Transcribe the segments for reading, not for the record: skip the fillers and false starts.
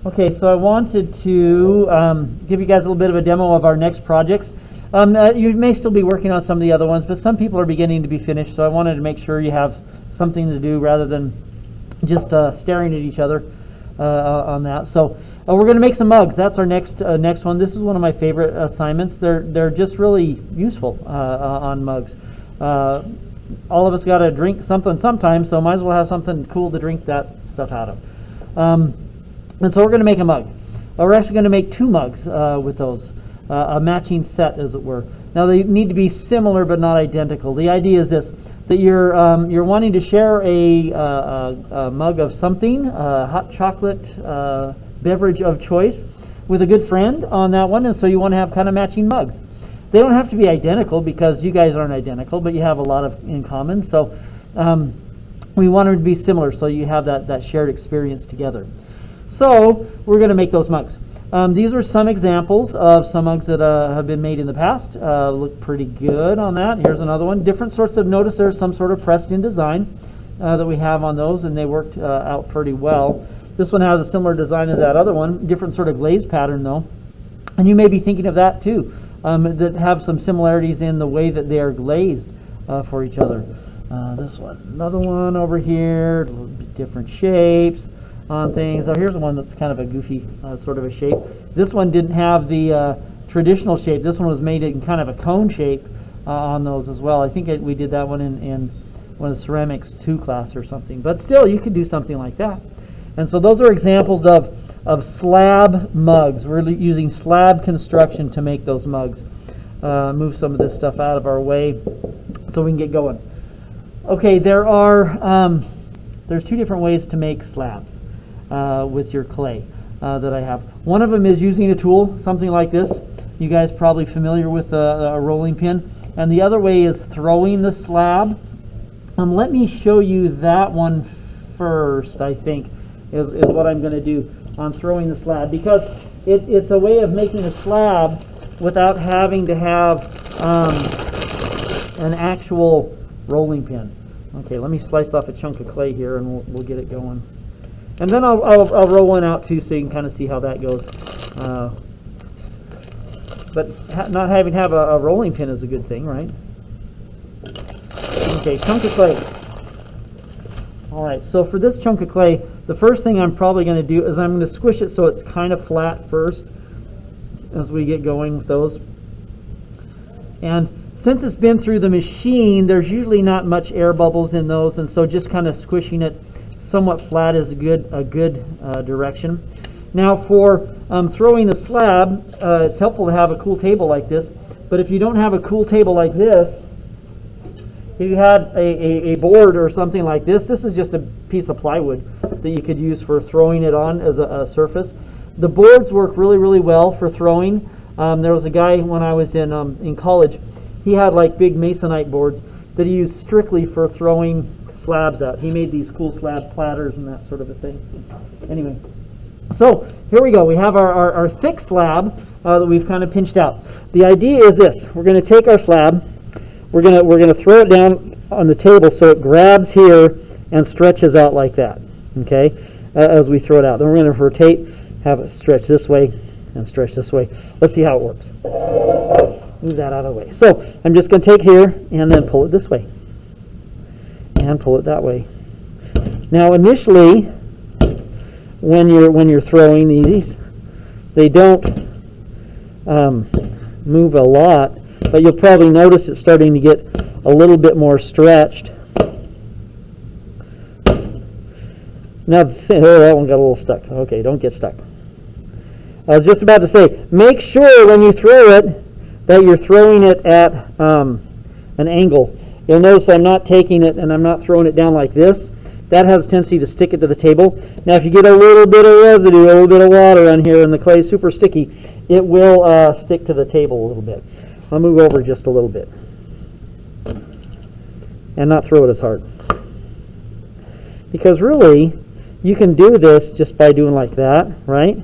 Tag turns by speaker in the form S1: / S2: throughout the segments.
S1: Okay, so I wanted to give you guys a little bit of a demo of our next projects. You may still be working on some of the other ones, but some people are beginning to be finished, so I wanted to make sure you have something to do rather than just staring at each other on that. So we're going to make some mugs. That's our next one. This is one of my favorite assignments. They're just really useful on mugs. All of us got to drink something sometime, so might as well have something cool to drink that stuff out of. And so we're going to make a mug. We're actually going to make two mugs with those, a matching set, as it were. Now they need to be similar but not identical. The idea is this: that you're wanting to share a mug of something, hot chocolate beverage of choice, with a good friend on that one, and so you want to have kind of matching mugs. They don't have to be identical because you guys aren't identical, but you have a lot of in common. So we want them to be similar, so you have that shared experience together. So we're going to make those mugs. These are some examples of some mugs that have been made in the past. Look pretty good on that. Here's another one. Different sorts of, notice there's some sort of pressed in design that we have on those, and they worked out pretty well. This one has a similar design as that other one, different sort of glaze pattern though. And you may be thinking of that too, that have some similarities in the way that they are glazed for each other. This one, another one over here, a little bit different shapes on things. Oh, here's one that's kind of a goofy sort of a shape. This one didn't have the traditional shape. This one was made in kind of a cone shape on those as well. I think we did that one in one of the ceramics 2 class or something. But still, you could do something like that. And so those are examples of slab mugs. We're using slab construction to make those mugs. Move some of this stuff out of our way so we can get going. Okay, there's 2 different ways to make slabs with your clay that I have. One of them is using a tool, something like this. You guys probably familiar with a rolling pin. And the other way is throwing the slab. Let me show you that one first, I think, is what I'm going to do on throwing the slab, because it's a way of making a slab without having to have an actual rolling pin. Okay, let me slice off a chunk of clay here and we'll get it going. And then I'll roll one out too, so you can kind of see how that goes. But not having to have a rolling pin is a good thing, right? Okay, chunk of clay. All right, so for this chunk of clay, the first thing I'm probably going to do is I'm going to squish it so it's kind of flat first as we get going with those. And since it's been through the machine, there's usually not much air bubbles in those, and so just kind of squishing it somewhat flat is a good direction. Now for throwing the slab, it's helpful to have a cool table like this, but if you don't have a cool table like this, if you had a board or something like this, this is just a piece of plywood that you could use for throwing it on as a surface. The boards work really, really well for throwing. There was a guy when I was in college, he had like big masonite boards that he used strictly for throwing slabs out. He made these cool slab platters and that sort of a thing. Anyway, so here we go. We have our thick slab that we've kind of pinched out. The idea is this: we're going to take our slab, we're going to throw it down on the table so it grabs here and stretches out like that. Okay, as we throw it out. Then we're going to rotate, have it stretch this way and stretch this way. Let's see how it works. Move that out of the way. So I'm just going to take here and then pull it this way and pull it that way. Now initially, when you're throwing these, they don't move a lot, but you'll probably notice it's starting to get a little bit more stretched. Now, that one got a little stuck. Okay, don't get stuck. I was just about to say, make sure when you throw it that you're throwing it at an angle. You'll notice I'm not taking it and I'm not throwing it down like this. That has a tendency to stick it to the table. Now, if you get a little bit of residue, a little bit of water on here and the clay is super sticky, it will stick to the table a little bit. I'll move over just a little bit and not throw it as hard. Because really, you can do this just by doing like that, right?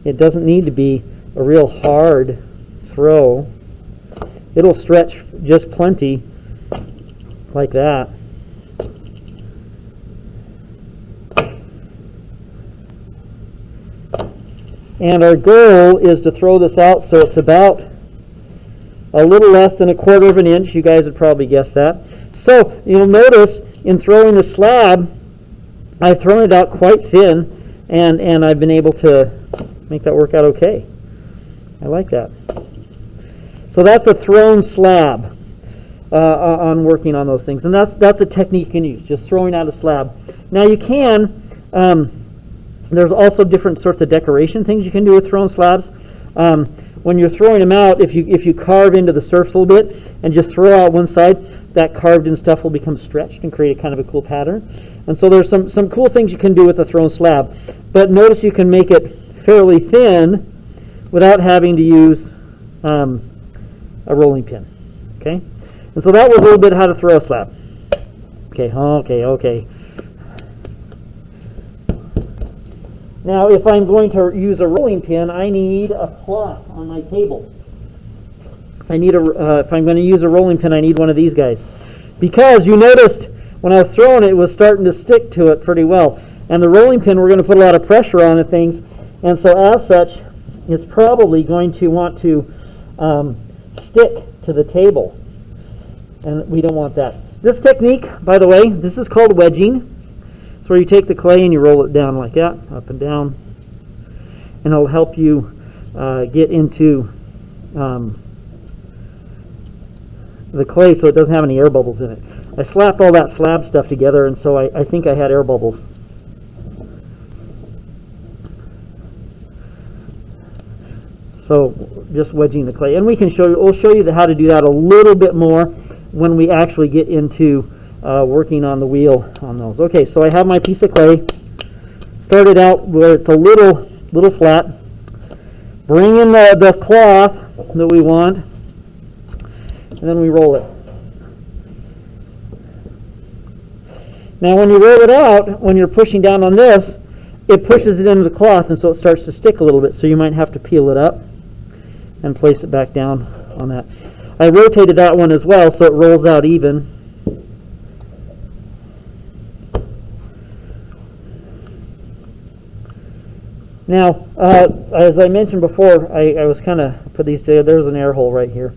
S1: It doesn't need to be a real hard throw. It'll stretch just plenty like that. And our goal is to throw this out so it's about a little less than 1/4 of an inch. You guys would probably guess that. So you'll notice in throwing the slab, I've thrown it out quite thin, and I've been able to make that work out okay. I like that. So that's a thrown slab on working on those things. And that's a technique you can use, just throwing out a slab. Now you can, there's also different sorts of decoration things you can do with thrown slabs. When you're throwing them out, if you carve into the surface a little bit and just throw out one side, that carved in stuff will become stretched and create a kind of a cool pattern. And so there's some cool things you can do with a thrown slab. But notice you can make it fairly thin without having to use a rolling pin. Okay? And so that was a little bit how to throw a slab. Okay. Now, if I'm going to use a rolling pin, I need a cloth on my table. I need if I'm going to use a rolling pin, I need one of these guys. Because you noticed when I was throwing it, it was starting to stick to it pretty well. And the rolling pin, we're going to put a lot of pressure on it, things. And so as such, it's probably going to want to stick to the table. And we don't want that. This technique, by the way, this is called wedging. It's where you take the clay and you roll it down like that, up and down. And it'll help you get into the clay so it doesn't have any air bubbles in it. I slapped all that slab stuff together, and so I think I had air bubbles. So just wedging the clay. And we'll show you how to do that a little bit more when we actually get into working on the wheel on those. Okay, so I have my piece of clay. Started out where it's a little flat. Bring in the cloth that we want, and then we roll it. Now when you roll it out, when you're pushing down on this, it pushes it into the cloth, and so it starts to stick a little bit, so you might have to peel it up and place it back down on that. I rotated that one as well so it rolls out even. Now, as I mentioned before, I was kind of put these together. There's an air hole right here,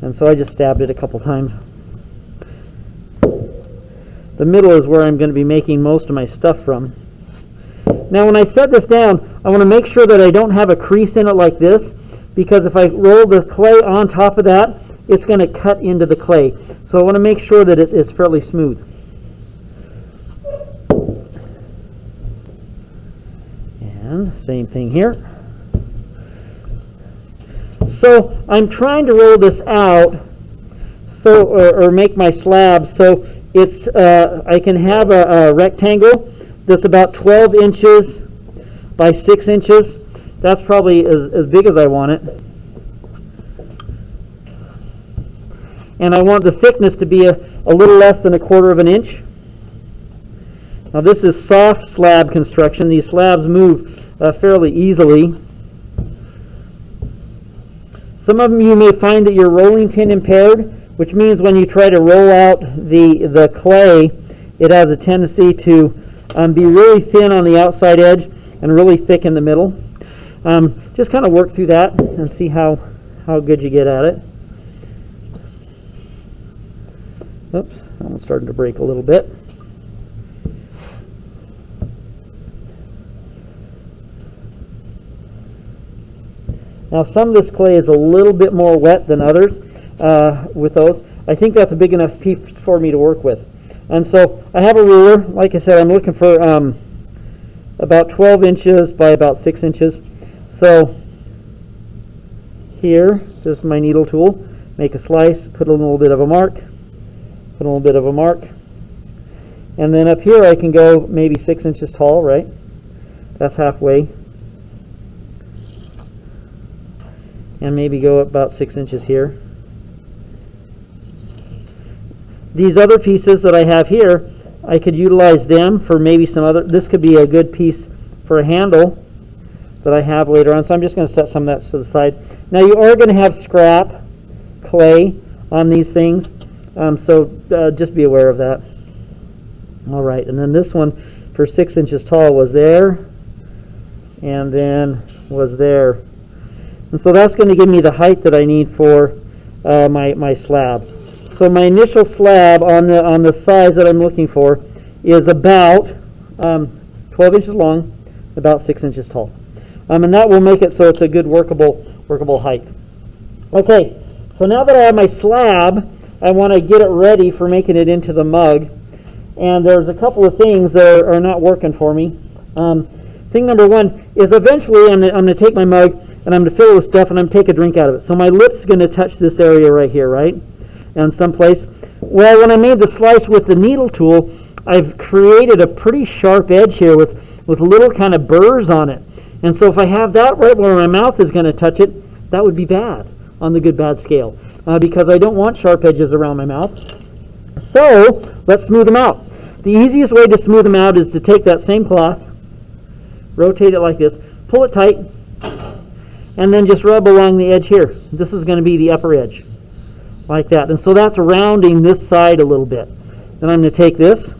S1: and so I just stabbed it a couple times. The middle is where I'm going to be making most of my stuff from. Now when I set this down, I want to make sure that I don't have a crease in it like this, because if I roll the clay on top of that, it's going to cut into the clay. So I want to make sure that it's fairly smooth. And same thing here. So I'm trying to roll this out or make my slab so it's I can have a rectangle that's about 12 inches by 6 inches. That's probably as big as I want it. And I want the thickness to be a little less than 1/4 of an inch. Now this is soft slab construction. These slabs move fairly easily. Some of them you may find that you're rolling pin impaired, which means when you try to roll out the clay, it has a tendency to be really thin on the outside edge and really thick in the middle. Just kind of work through that and see how good you get at it. Oops, that one's starting to break a little bit. Now some of this clay is a little bit more wet than others with those. I think that's a big enough piece for me to work with. And so I have a ruler. Like I said, I'm looking for about 12 inches by about 6 inches. So here, just my needle tool, make a slice, put a little bit of a mark, put a little bit of a mark. And then up here I can go maybe 6 inches tall, right? That's halfway. And maybe go about 6 inches here. These other pieces that I have here, I could utilize them for maybe some other, this could be a good piece for a handle that I have later on. So I'm just going to set some of that to the side. Now you are going to have scrap clay on these things, so just be aware of that. All right, and then this one for 6 inches tall was there, and then was there. And so that's going to give me the height that I need for my slab. So my initial slab on the size that I'm looking for is about 12 inches long, about 6 inches tall. And that will make it so it's a good workable height. Okay, so now that I have my slab, I want to get it ready for making it into the mug. And there's a couple of things that are not working for me. Thing number one is eventually I'm going to take my mug and I'm going to fill it with stuff and I'm going to take a drink out of it. So my lip's going to touch this area right here, right? And someplace. Well, when I made the slice with the needle tool, I've created a pretty sharp edge here with little kind of burrs on it. And so if I have that right where my mouth is going to touch it, that would be bad on the good-bad scale because I don't want sharp edges around my mouth. So let's smooth them out. The easiest way to smooth them out is to take that same cloth, rotate it like this, pull it tight, and then just rub along the edge here. This is going to be the upper edge, like that. And so that's rounding this side a little bit. Then I'm going to take this,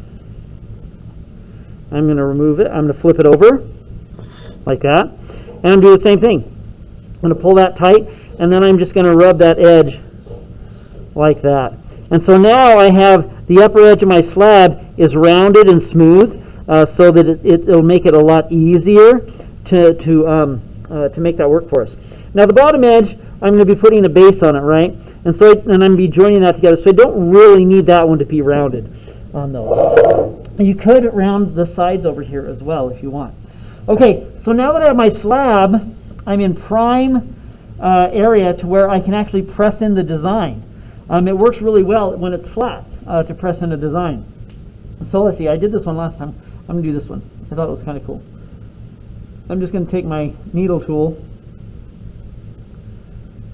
S1: I'm going to remove it, I'm going to flip it over, like that, and I'm going to do the same thing. I'm going to pull that tight, and then I'm just going to rub that edge like that. And so now I have the upper edge of my slab is rounded and smooth, so that it'll make it a lot easier to make that work for us. Now the bottom edge, I'm going to be putting a base on it, right? And so I'm going to be joining that together. So I don't really need that one to be rounded on those. You could round the sides over here as well if you want. Okay, so now that I have my slab, I'm in prime area to where I can actually press in the design. It works really well when it's flat to press in a design. So let's see, I did this one last time. I'm going to do this one. I thought it was kind of cool. I'm just going to take my needle tool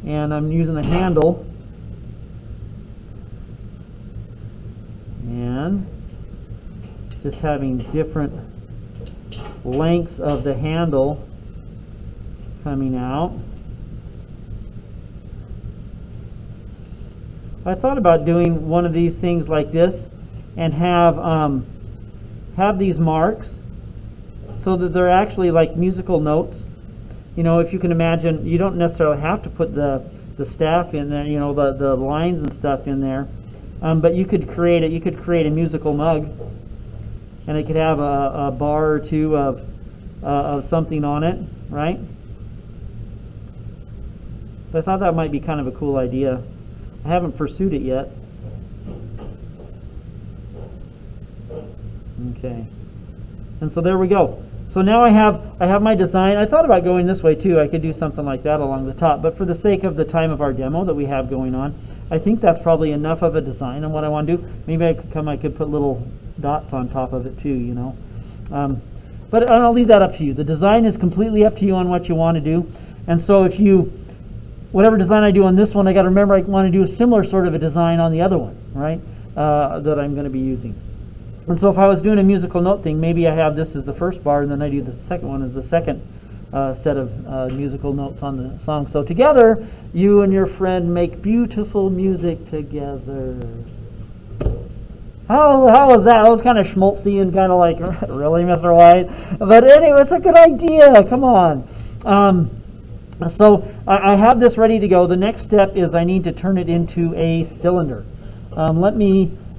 S1: and I'm using the handle and just having different lengths of the handle coming out. I thought about doing one of these things like this and have these marks so that they're actually like musical notes. You know, if you can imagine, you don't necessarily have to put the staff in there, you know, the lines and stuff in there, but you could create it. You could create a musical mug, and it could have a bar or two of something on it, right? But I thought that might be kind of a cool idea. I haven't pursued it yet. Okay, and so there we go. So now I have my design. I thought about going this way too. I could do something like that along the top, but for the sake of the time of our demo that we have going on, I think that's probably enough of a design. And what I want to do, maybe I could put little dots on top of it too, you know. But I'll leave that up to you. The design is completely up to you on what you want to do. And so if whatever design I do on this one, I got to remember I want to do a similar sort of a design on the other one, right? That I'm going to be using. And so if I was doing a musical note thing, maybe I have this as the first bar, and then I do the second one as the second set of musical notes on the song. So together, you and your friend make beautiful music together. How was that? That was kind of schmaltzy and kind of like, really, Mr. White? But anyway, it's a good idea. Come on. So I have this ready to go. The next step is I need to turn it into a cylinder.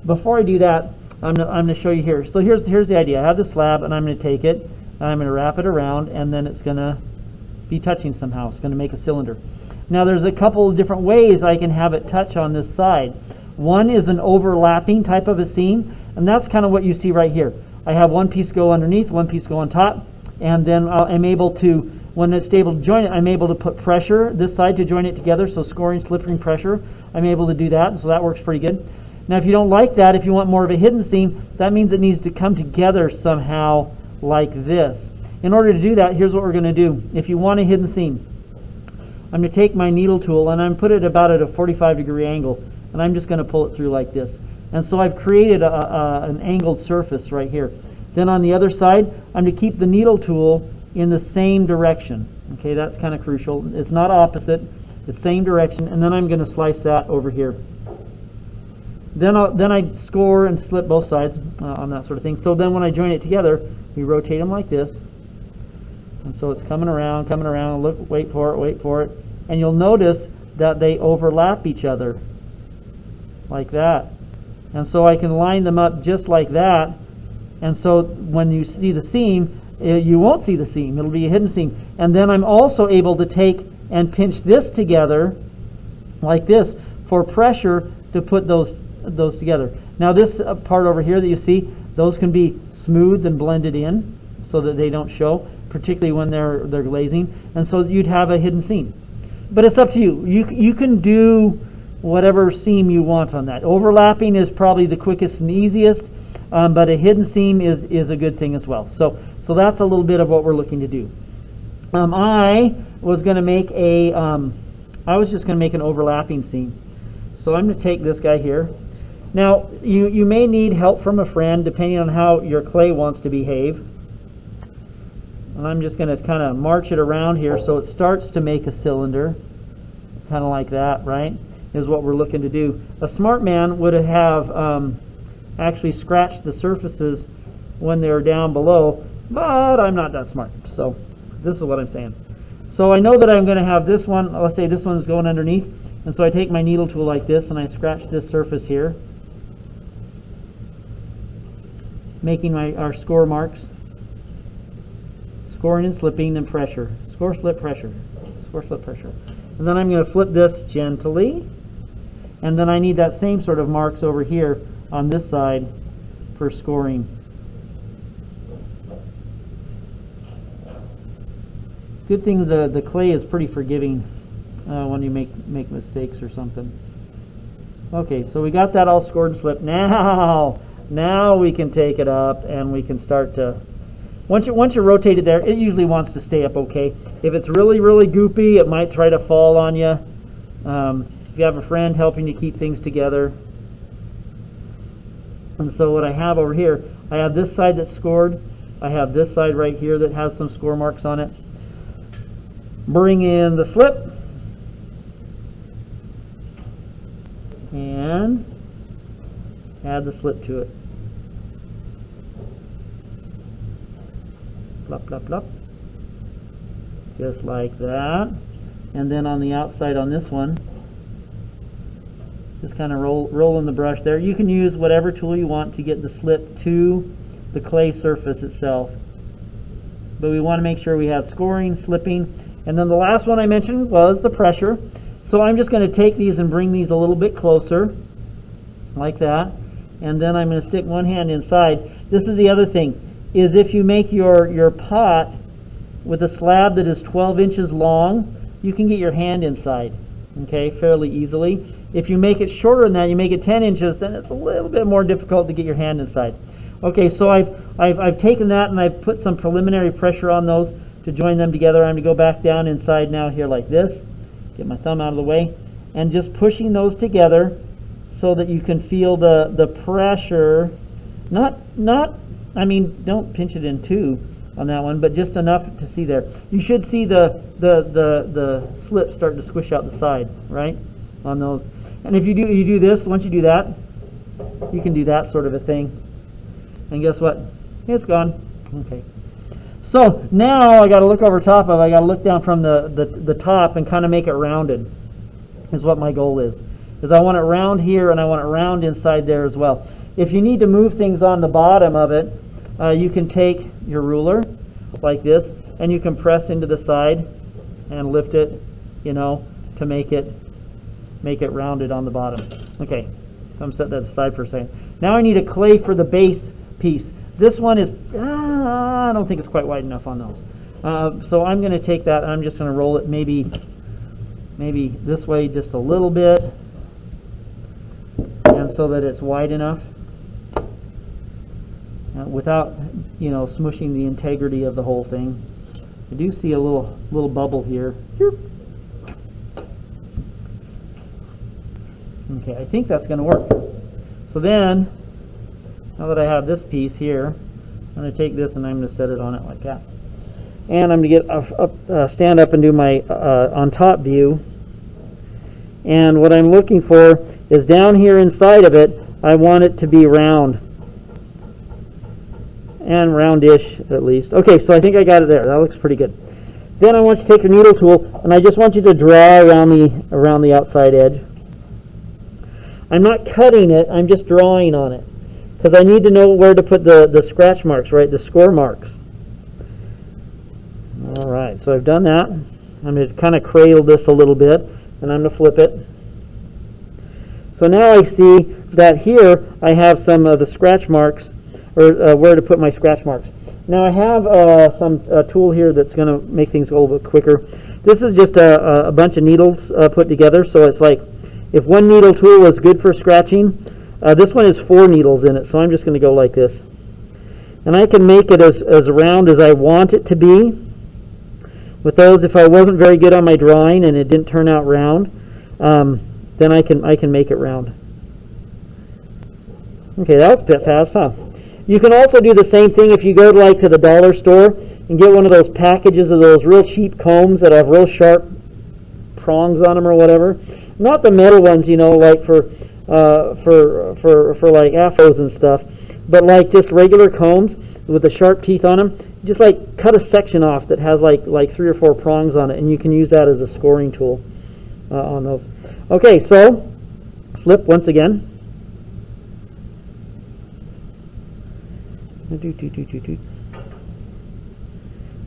S1: Before I do that, I'm going to show you here. So here's the idea. I have the slab, and I'm going to take it, and I'm going to wrap it around, and then it's going to be touching somehow. It's going to make a cylinder. Now there's a couple of different ways I can have it touch on this side. One is an overlapping type of a seam, and that's kind of what you see right here. I have one piece go underneath, one piece go on top, and then I'm able to, when it's able to join it, I'm able to put pressure this side to join it together, so scoring, slipping pressure. I'm able to do that, so that works pretty good. Now if you don't like that, if you want more of a hidden seam, that means it needs to come together somehow like this. In order to do that, here's what we're going to do. If you want a hidden seam, I'm going to take my needle tool and I'm put it about at a 45-degree angle, and I'm just going to pull it through like this. And so I've created an angled surface right here. Then on the other side, I'm going to keep the needle tool in the same direction. Okay, that's kind of crucial. It's not opposite, it's same direction, and then I'm going to slice that over here. Then I score and slip both sides on that sort of thing. So then when I join it together, we rotate them like this. And so it's coming around, look, wait for it. And you'll notice that they overlap each other, like that. And so I can line them up just like that. And so when you see the seam, you won't see the seam. It'll be a hidden seam. And then I'm also able to take and pinch this together, like this, for pressure to put those together. Now this part over here that you see, those can be smoothed and blended in so that they don't show, particularly when they're glazing. And so you'd have a hidden seam. But it's up to you. You can do whatever seam you want on that. Overlapping is probably the quickest and easiest, but a hidden seam is a good thing as well. So that's a little bit of what we're looking to do. I was going to make I was just going to make an overlapping seam. So I'm going to take this guy here. Now you may need help from a friend depending on how your clay wants to behave. And I'm just going to kind of march it around here so it starts to make a cylinder, kind of like that, right? Is what we're looking to do. A smart man would have actually scratched the surfaces when they're down below, but I'm not that smart. So this is what I'm saying. So I know that I'm going to have this one, let's say this one's going underneath, and so I take my needle tool like this and I scratch this surface here, making our score marks. Scoring and slipping and pressure. Score, slip, pressure. Score, slip, pressure. And then I'm going to flip this gently. And then I need that same sort of marks over here on this side for scoring. Good thing the clay is pretty forgiving when you make mistakes or something. Okay, so we got that all scored and slipped. Now we can take it up and we can start to... Once you rotate it there, it usually wants to stay up okay. If it's really, really goopy, it might try to fall on you. If you have a friend helping you keep things together. And so what I have over here, I have this side that's scored. I have this side right here that has some score marks on it. Bring in the slip. And add the slip to it. Plop, plop, plop. Just like that. And then on the outside on this one, just kind of roll in the brush there. You can use whatever tool you want to get the slip to the clay surface itself. But we want to make sure we have scoring, slipping. And then the last one I mentioned was the pressure. So I'm just going to take these and bring these a little bit closer, like that. And then I'm going to stick one hand inside. This is the other thing. Is if you make your pot with a slab that is 12 inches long, you can get your hand inside, okay, fairly easily. If you make it shorter than that, you make it 10 inches, then it's a little bit more difficult to get your hand inside. Okay, so I've taken that and I've put some preliminary pressure on those to join them together. I'm going to go back down inside now here like this, get my thumb out of the way, and just pushing those together so that you can feel the pressure, I mean, don't pinch it in two on that one, but just enough to see there. You should see the slip start to squish out the side, right, on those. And if you do this, once you do that, you can do that sort of a thing. And guess what? It's gone. Okay. So now I got to look over top of it. I got to look down from the top and kind of make it rounded. Is what my goal is. Is I want it round here and I want it round inside there as well. If you need to move things on the bottom of it, you can take your ruler like this and you can press into the side and lift it, to make it rounded on the bottom. Okay, so I'm setting that aside for a second. Now I need a clay for the base piece. This one is, I don't think it's quite wide enough on those. So I'm going to take that and I'm just going to roll it maybe this way just a little bit, and so that it's wide enough. Without, smushing the integrity of the whole thing. I do see a little bubble here. Okay, I think that's going to work. So then, now that I have this piece here, I'm going to take this and I'm going to set it on it like that. And I'm going to get stand up and do my on top view. And what I'm looking for is down here inside of it, I want it to be round. and roundish at least. Okay, so I think I got it there. That looks pretty good. Then I want you to take your needle tool, and I just want you to draw around the outside edge. I'm not cutting it, I'm just drawing on it, because I need to know where to put the scratch marks, right, the score marks. All right, so I've done that. I'm going to kind of cradle this a little bit, and I'm going to flip it. So now I see that here I have some of the scratch marks, or where to put my scratch marks. Now I have some tool here that's going to make things go a little bit quicker. This is just a bunch of needles put together, so it's like if one needle tool is good for scratching, this one has 4 needles in it, so I'm just going to go like this. And I can make it as round as I want it to be. With those, if I wasn't very good on my drawing and it didn't turn out round, then I can make it round. Okay, that was a bit fast, huh? You can also do the same thing if you go to the dollar store and get one of those packages of those real cheap combs that have real sharp prongs on them or whatever. Not the metal ones, you know, like for like afros and stuff, but like just regular combs with the sharp teeth on them. Just like cut a section off that has like 3 or 4 prongs on it, and you can use that as a scoring tool on those. Okay, so slip once again.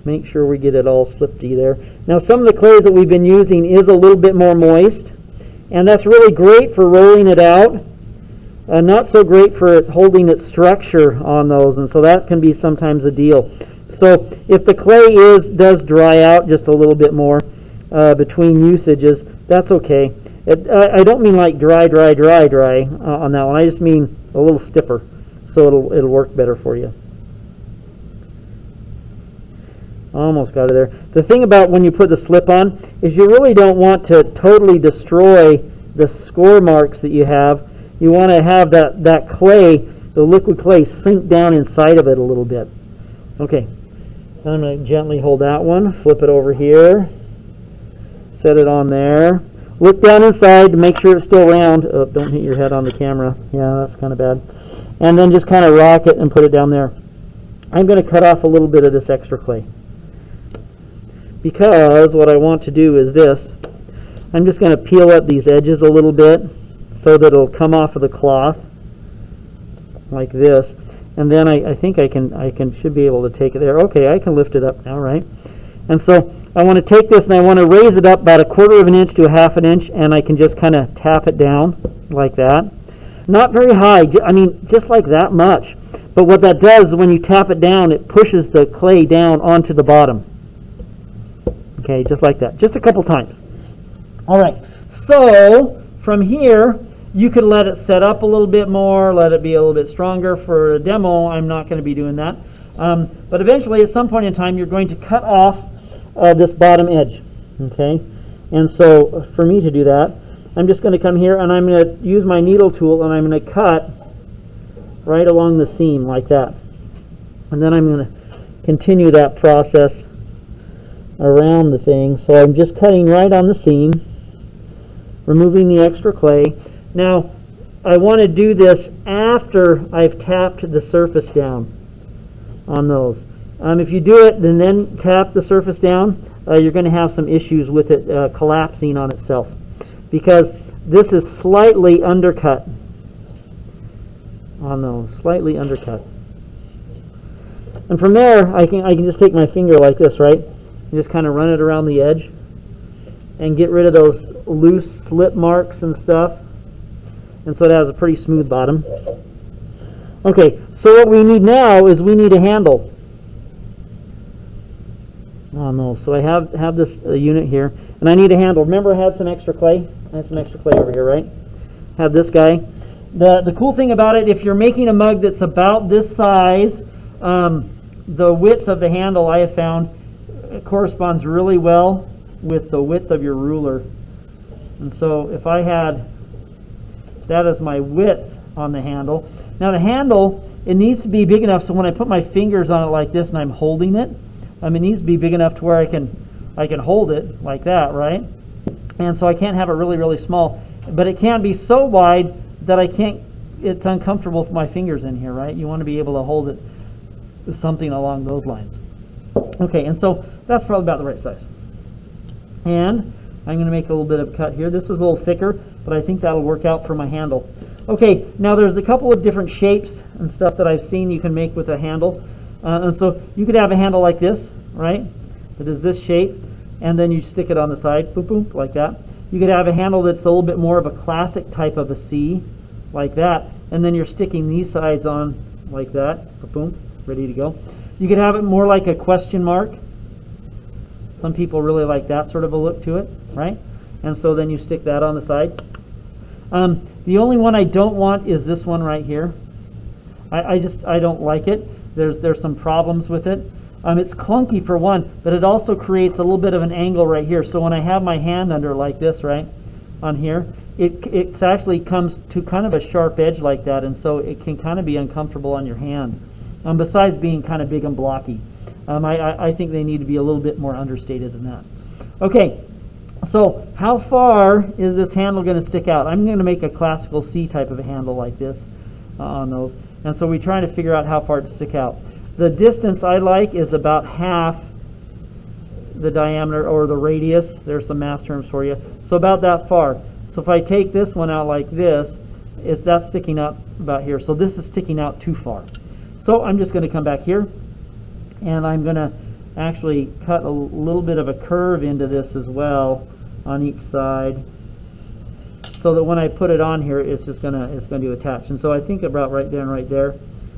S1: Make sure we get it all slippy there. Now some of the clays that we've been using is a little bit more moist, and that's really great for rolling it out. Not so great for it holding its structure on those, and so that can be sometimes a deal. So if the clay does dry out just a little bit more between usages, that's okay. I don't mean like dry on that one. I just mean a little stiffer, so it'll work better for you. Almost got it there. The thing about when you put the slip on is you really don't want to totally destroy the score marks that you have. You want to have that clay, the liquid clay, sink down inside of it a little bit. Okay, I'm going to gently hold that one, flip it over here, set it on there. Look down inside to make sure it's still round. Oh, don't hit your head on the camera. Yeah, that's kind of bad. And then just kind of rock it and put it down there. I'm going to cut off a little bit of this extra clay, because what I want to do is this. I'm just going to peel up these edges a little bit so that it'll come off of the cloth like this. And then I think I should be able to take it there. Okay, I can lift it up now, right? And so I want to take this and I want to raise it up about 1/4 of an inch to 1/2 an inch, and I can just kind of tap it down like that. Not very high, I mean just like that much. But what that does is when you tap it down, it pushes the clay down onto the bottom. Okay, just like that. Just a couple times. All right, so from here, you could let it set up a little bit more, let it be a little bit stronger. For a demo, I'm not going to be doing that. But eventually, at some point in time, you're going to cut off this bottom edge. Okay, and so for me to do that, I'm just going to come here and I'm going to use my needle tool and I'm going to cut right along the seam like that. And then I'm going to continue that process around the thing. So I'm just cutting right on the seam, removing the extra clay. Now, I want to do this after I've tapped the surface down on those. If you do it and then tap the surface down, you're going to have some issues with it collapsing on itself, because this is slightly undercut on those, slightly undercut. And from there, I can just take my finger like this, right, and just kind of run it around the edge and get rid of those loose slip marks and stuff. And so it has a pretty smooth bottom. Okay, so what we need now is we need a handle. Oh no, so I have this unit here, and I need a handle. Remember I had some extra clay? I had some extra clay over here, right? Have this guy. The cool thing about it, if you're making a mug that's about this size, the width of the handle, I have found, corresponds really well with the width of your ruler. And so if I had that as my width on the handle. Now the handle, it needs to be big enough so when I put my fingers on it like this and I'm holding it, it needs to be big enough to where I can hold it like that, right? And so I can't have it really, really small, but it can't be so wide that it's uncomfortable for my fingers in here, right? You want to be able to hold it something along those lines. Okay, and so that's probably about the right size. And I'm going to make a little bit of a cut here. This is a little thicker, but I think that'll work out for my handle. Okay, now there's a couple of different shapes and stuff that I've seen you can make with a handle. And so you could have a handle like this, right? That is this shape, and then you stick it on the side, boop, boop, like that. You could have a handle that's a little bit more of a classic type of a C, like that, and then you're sticking these sides on like that, boop, boom, ready to go. You could have it more like a question mark. Some people really like that sort of a look to it, right? And so then you stick that on the side. The only one I don't want is this one right here. I don't like it. There's some problems with it. It's clunky for one, but it also creates a little bit of an angle right here. So when I have my hand under like this, right, on here, it actually comes to kind of a sharp edge like that, and so it can kind of be uncomfortable on your hand. Besides being kind of big and blocky. I think they need to be a little bit more understated than that. Okay, so how far is this handle going to stick out? I'm going to make a classical C type of a handle like this on those. And so we're trying to figure out how far to stick out. The distance I like is about half the diameter or the radius. There's some math terms for you. So about that far. So if I take this one out like this, that's sticking out about here. So this is sticking out too far. So I'm just going to come back here, and I'm going to actually cut a little bit of a curve into this as well on each side, so that when I put it on here, it's going to attach. And so I think about right there and right there.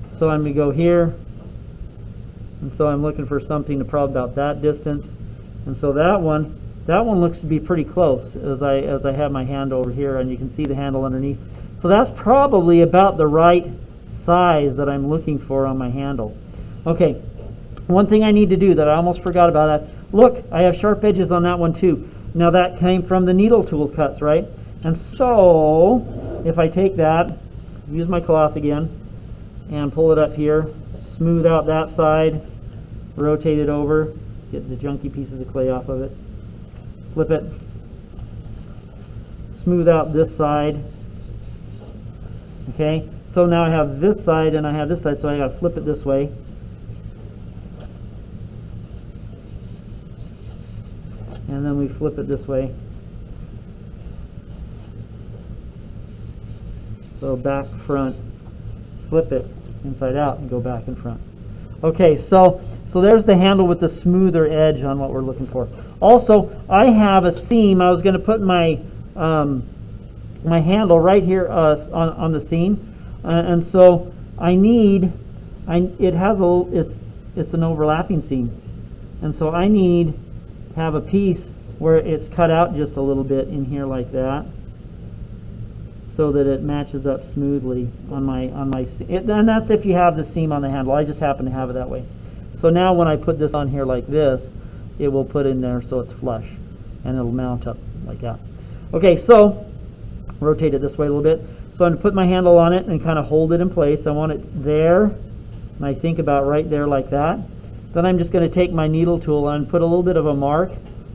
S1: So I'm going to go here, and so I'm looking for something to probably about that distance. And so that one looks to be pretty close as I have my hand over here, and you can see the handle underneath. So that's probably about the right size that I'm looking for on my handle. Okay, one thing I need to do that I almost forgot about that. Look, I have sharp edges on that one too. Now that came from the needle tool cuts, right? And so if I take that, use my cloth again, and pull it up here, smooth out that side, rotate it over, get the junky pieces of clay off of it, flip it, smooth out this side. Okay, so now I have this side and I have this side, so I got to flip it this way. And then we flip it this way. So back, front, flip it inside out and go back and front. Okay, so there's the handle with the smoother edge on what we're looking for. Also, I have a seam. I was going to put my my handle right here on the seam, and so it's an overlapping seam, and so I need to have a piece where it's cut out just a little bit in here like that, so that it matches up smoothly on my seam. And that's if you have the seam on the handle. I just happen to have it that way. So now when I put this on here like this, it will put in there so it's flush, and it'll mount up like that. Okay, so rotate it this way a little bit. So I'm going to put my handle on it and kind of hold it in place. I want it there, and I think about right there like that. Then I'm just going to take my needle tool and put a little bit of a mark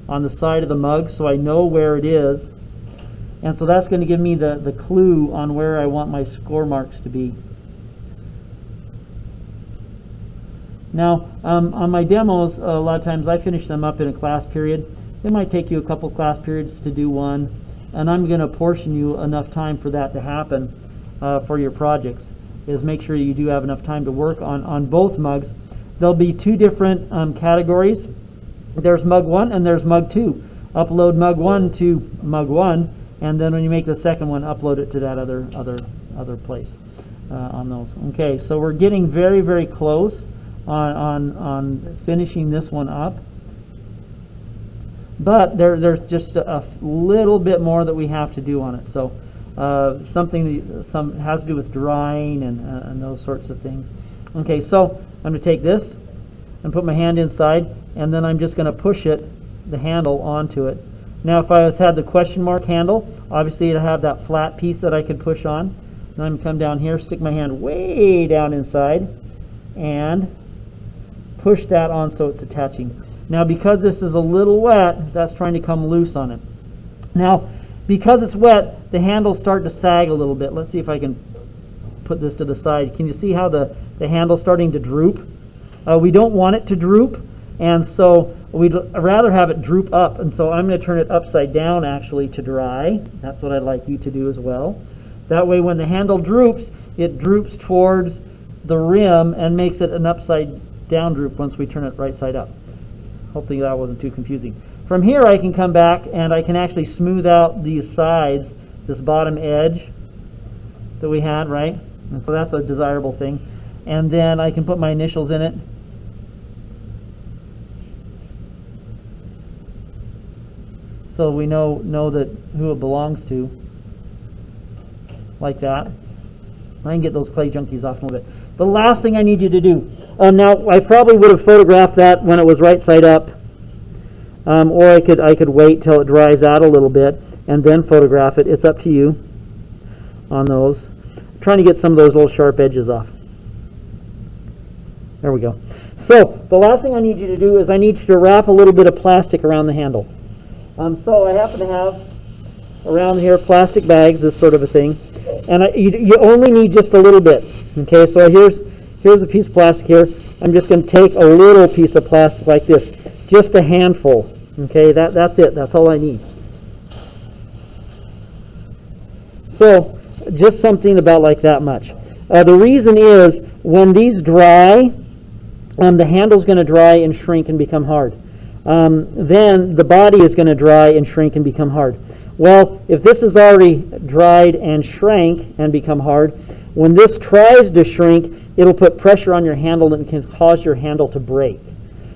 S1: on the side of the mug so I know where it is. And so that's going to give me the clue on where I want my score marks to be. Now, on my demos, a lot of times I finish them up in a class period. It might take you a couple class periods to do one, and I'm going to portion you enough time for that to happen for your projects, is make sure you do have enough time to work on both mugs. There'll be two different categories. There's mug 1 and there's mug 2. Upload mug 1 to mug 1, and then when you make the second one, upload it to that other place on those. Okay, so we're getting very, very close on finishing this one up, but there's just a little bit more that we have to do on it. So some has to do with drying and those sorts of things. Okay, so I'm going to take this and put my hand inside, and then I'm just going to push the handle onto it. Now if I had the question mark handle, obviously it'd have that flat piece that I could push on. Then I'm going to come down here, stick my hand way down inside, and push that on so it's attaching. Now because this is a little wet, that's trying to come loose on it. Now because it's wet, the handles start to sag a little bit. Let's see if I can put this to the side. Can you see how the handle's starting to droop? We don't want it to droop, and so we'd rather have it droop up, and so I'm going to turn it upside down actually to dry. That's what I'd like you to do as well. That way when the handle droops, it droops towards the rim and makes it an upside down droop once we turn it right side up. Hopefully that wasn't too confusing. From here I can come back and I can actually smooth out these sides, this bottom edge that we had, right? And so that's a desirable thing. And then I can put my initials in it. So we know that who it belongs to, like that. I can get those clay junkies off in a little bit. The last thing I need you to do, now I probably would have photographed that when it was right side up, or I could wait till it dries out a little bit and then photograph it. It's up to you on those. I'm trying to get some of those little sharp edges off. There we go. So the last thing I need you to do is I need you to wrap a little bit of plastic around the handle. So I happen to have around here plastic bags, this sort of a thing, and you only need just a little bit. Okay, so here's a piece of plastic here. I'm just going to take a little piece of plastic like this, just a handful. Okay, that's it. That's all I need. So just something about like that much. The reason is when these dry, the handle's going to dry and shrink and become hard. Then the body is going to dry and shrink and become hard. Well, if this is already dried and shrank and become hard, when this tries to shrink, it'll put pressure on your handle and can cause your handle to break.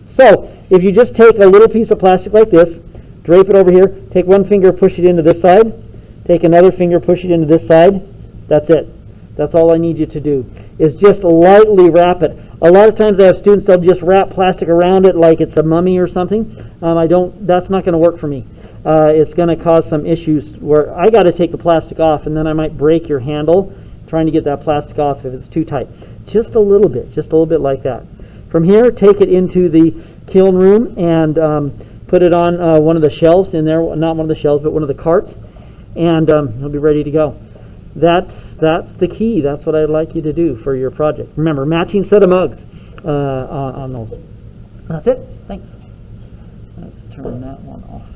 S1: So if you just take a little piece of plastic like this, drape it over here, take one finger, push it into this side, take another finger, push it into this side, that's it. That's all I need you to do, is just lightly wrap it. A lot of times I have students, they'll just wrap plastic around it like it's a mummy or something. That's not going to work for me. It's going to cause some issues where I got to take the plastic off, and then I might break your handle trying to get that plastic off if it's too tight. Just a little bit like that. From here, take it into the kiln room and put it on one of the shelves in there, not one of the shelves, but one of the carts, and it'll be ready to go. That's the key. That's what I'd like you to do for your project. Remember, matching set of mugs on those. That's it. Thanks. Let's turn that one off.